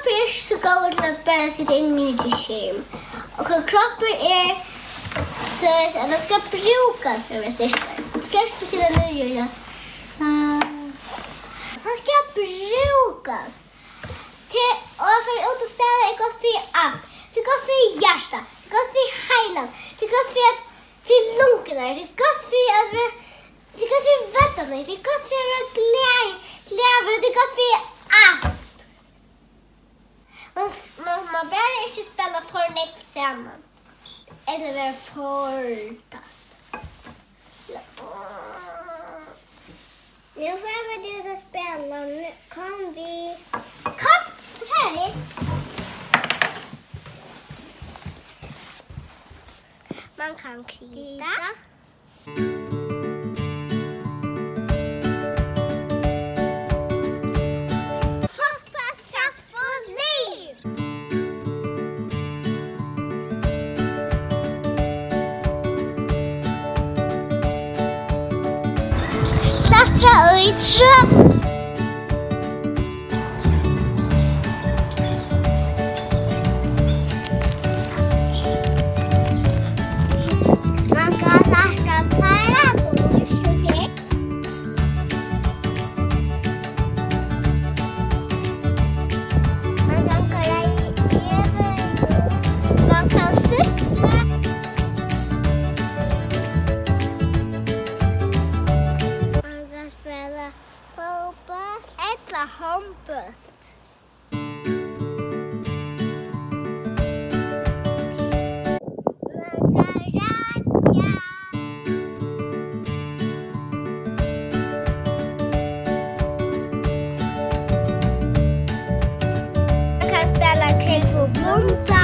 kropp är så god till att bara sitta inne i skärm. Och kroppen är så att den ska brukas för att styrka. Ska jag speciella nu? Han ska brukas till att för att spela är gott för allt. Det är gott för hjärta, det är gott för hela, det är gott för lungorna, det är gott för att det är gott för vättarna, det är gott för att glädje, det är gott för allt. Man behöver inte spela för mycket samman. Eller vara för tatt. Nu får du att spela. Nu kan vi... Kom, så här. Man kan krita. Klättra i trä. Man kan lära paradis. Man kan kolla i man kan cykla. Eller handböst. Man kan spela till på blunda.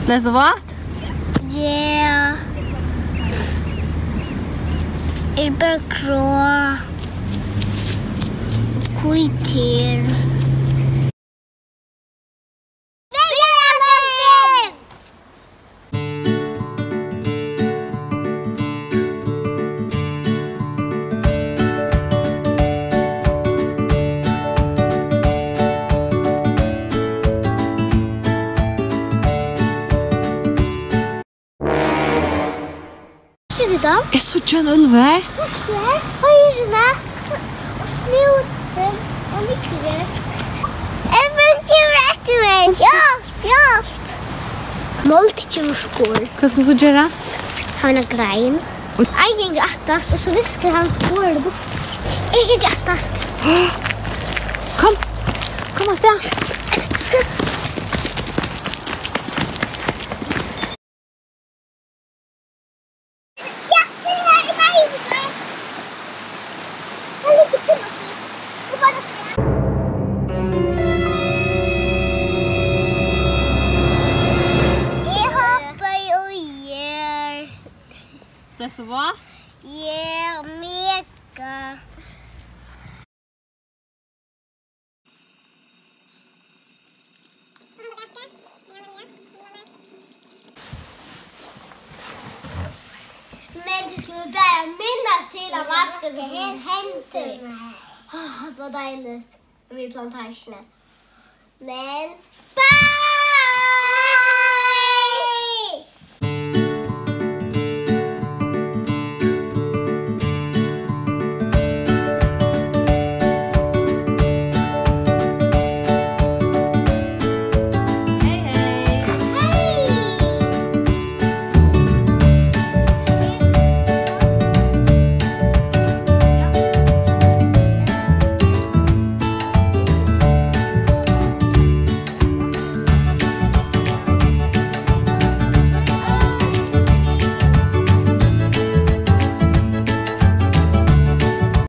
Let's what? Yeah. Ik ben grå. Skiter. Jag såg en ulv här. Höjrarna och snuten och lyckliga. Hjälp! Måltidskjorskor. Vad ska du göra? Han har grejen. Jag går attast och så viskar han skål bort. Jag går attast. Kom och ställ. Så vad? Yeah, mega. Men du skulle bara minnas till att vaska det händer. Vad dejligt med plantagen. Men bye!